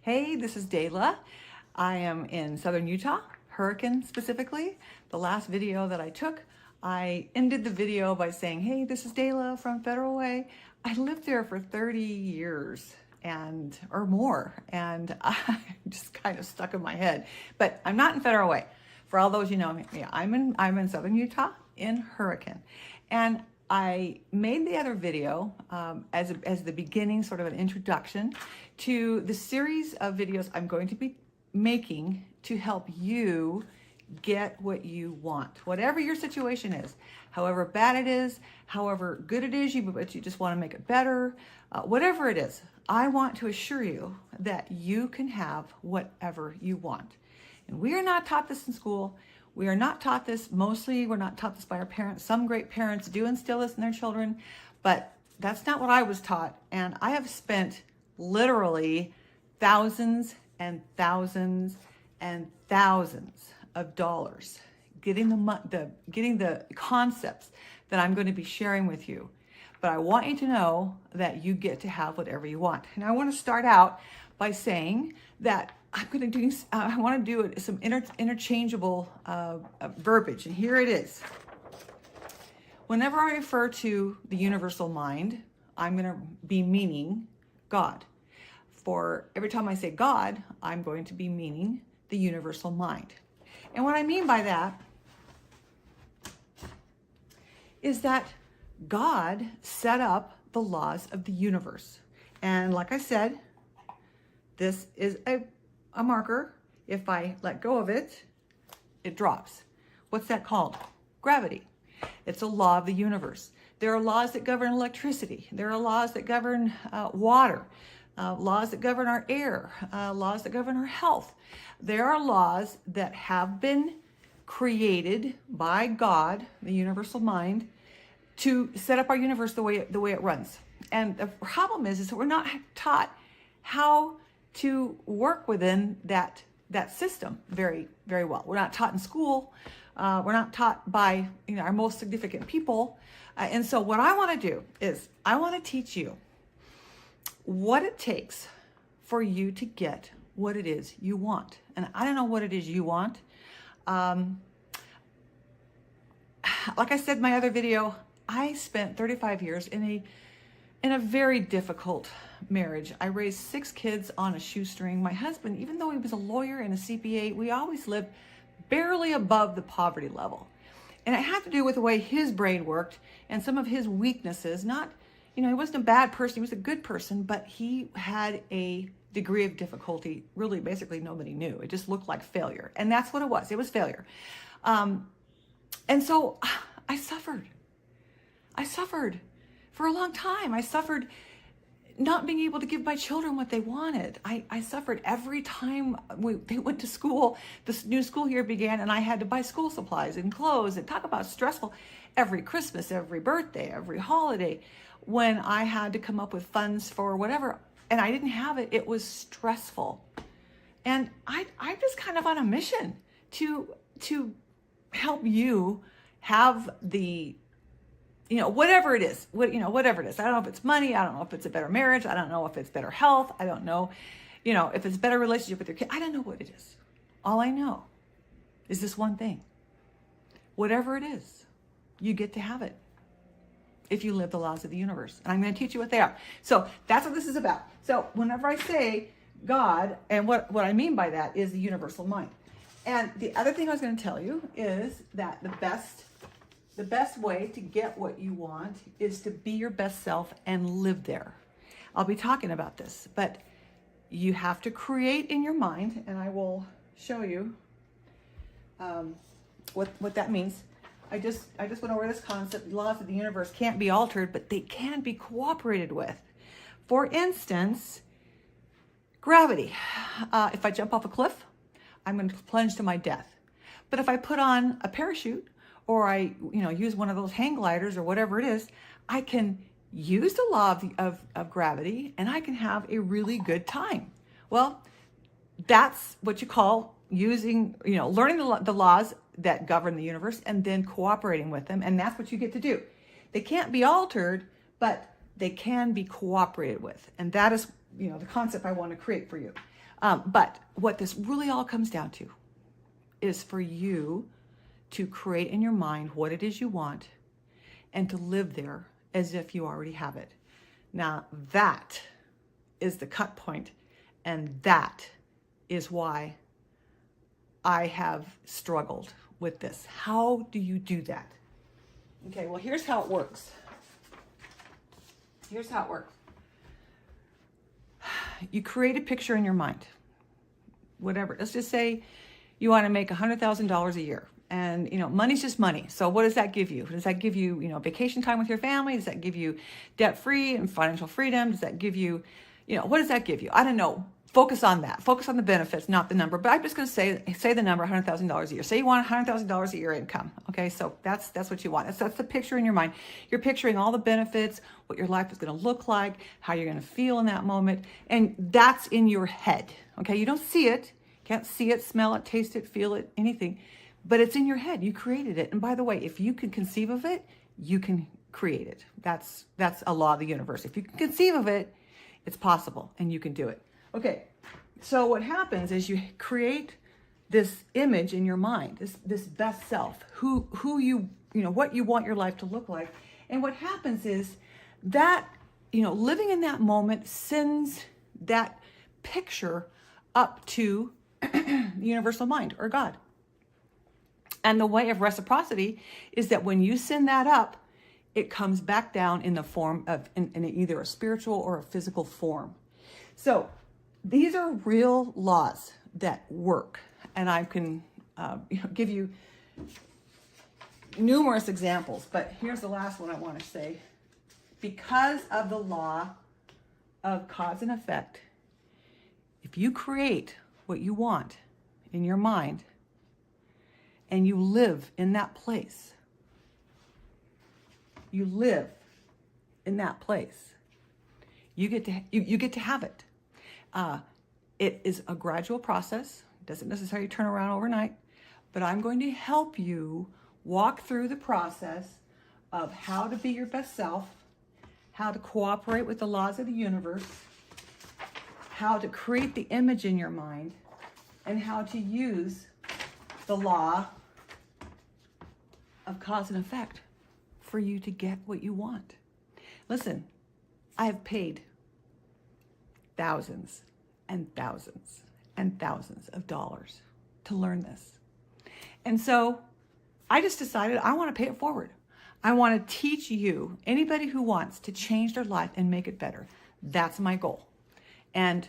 Hey, this is Dayla. I am in southern Utah, Hurricane specifically. The last video that I took, I ended the video by saying, hey, this is Dayla from Federal Way. I lived there for 30 years or more, and I just kind of stuck in my head. But I'm not in Federal Way. For all those you know, yeah, I'm in southern Utah in Hurricane. And I made the other video as the beginning, sort of an introduction to the series of videos I'm going to be making to help you get what you want. Whatever your situation is, however bad it is, however good it is, but you just want to make it better, whatever it is, I want to assure you that you can have whatever you want. And we are not taught this in school. We are not taught this, mostly we're not taught this by our parents. Some great parents do instill this in their children, but that's not what I was taught. And I have spent literally thousands and thousands and thousands of dollars getting the concepts that I'm going to be sharing with you. But I want you to know that you get to have whatever you want. And I want to start out by saying that I want to do some interchangeable verbiage, and here it is. Whenever I refer to the universal mind, I'm going to be meaning God. For every time I say God, I'm going to be meaning the universal mind. And what I mean by that is that God set up the laws of the universe. And like I said, this is a marker. If I let go of it, it drops. What's that called? Gravity. It's a law of the universe. There are laws that govern electricity. There are laws that govern water, laws that govern our air, laws that govern our health. There are laws that have been created by God, the universal mind, to set up our universe the way it runs. And the problem is that we're not taught how to work within that system very, very well. We're not taught in school. We're not taught by our most significant people. And so what I want to do is I want to teach you what it takes for you to get what it is you want. And I don't know what it is you want. Like I said in my other video, I spent 35 years in a very difficult marriage. I raised 6 kids on a shoestring. My husband, even though he was a lawyer and a CPA, we always lived barely above the poverty level. And it had to do with the way his brain worked and some of his weaknesses. Not, he wasn't a bad person, he was a good person, but he had a degree of difficulty really basically nobody knew. It just looked like failure. And that's what it was. It was failure. And so I suffered. I suffered for a long time. I suffered not being able to give my children what they wanted. I suffered every time they went to school. This new school year began and I had to buy school supplies and clothes, and talk about stressful. Every Christmas, every birthday, every holiday, when I had to come up with funds for whatever and I didn't have it, it was stressful. And I'm just kind of on a mission to help you have the whatever it is, whatever it is. I don't know if it's money. I don't know if it's a better marriage. I don't know if it's better health. I don't know, if it's a better relationship with your kid. I don't know what it is. All I know is this one thing. Whatever it is, you get to have it if you live the laws of the universe. And I'm going to teach you what they are. So that's what this is about. So whenever I say God, and what I mean by that is the universal mind. And the other thing I was going to tell you is that the best way to get what you want is to be your best self and live there. I'll be talking about this, but you have to create in your mind, and I will show you what that means. I just went over this concept. The laws of the universe can't be altered, but they can be cooperated with. For instance, gravity. If I jump off a cliff, I'm going to plunge to my death. But if I put on a parachute, or I, use one of those hang gliders or whatever it is, I can use the law of gravity and I can have a really good time. Well, that's what you call using, learning the laws that govern the universe and then cooperating with them. And that's what you get to do. They can't be altered, but they can be cooperated with. And that is the concept I want to create for you. But what this really all comes down to is for you to create in your mind what it is you want and to live there as if you already have it. Now that is the cut point, and that is why I have struggled with this. How do you do that? Okay, well, here's how it works. Here's how it works. You create a picture in your mind, whatever. Let's just say you want to make $100,000 a year. And, money's just money. So what does that give you? Does that give you, vacation time with your family? Does that give you debt-free and financial freedom? Does that give you, what does that give you? I don't know. Focus on that. Focus on the benefits, not the number. But I'm just going to say the number, $100,000 a year. Say you want $100,000 a year income. Okay, so that's what you want. That's the picture in your mind. You're picturing all the benefits, what your life is going to look like, how you're going to feel in that moment, and that's in your head. Okay, you don't see it, can't see it, smell it, taste it, feel it, anything, but it's in your head. You created it, and by the way, if you can conceive of it, you can create it. That's a law of the universe. If you can conceive of it, it's possible, and you can do it. Okay, so what happens is you create this image in your mind, this best self, who you what you want your life to look like. And what happens is that, living in that moment sends that picture up to the universal mind or God. And the way of reciprocity is that when you send that up, it comes back down in the form of in either a spiritual or a physical form. So these are real laws that work, and I can give you numerous examples, but here's the last one I want to say. Because of the law of cause and effect, if you create what you want in your mind and you live in that place, you live in that place, you get to have it. It is a gradual process. It doesn't necessarily turn around overnight, but I'm going to help you walk through the process of how to be your best self, how to cooperate with the laws of the universe, how to create the image in your mind, and how to use the law of cause and effect for you to get what you want. Listen, I have paid thousands and thousands and thousands of dollars to learn this. And so I just decided I want to pay it forward. I want to teach you, anybody who wants to change their life and make it better. That's my goal. And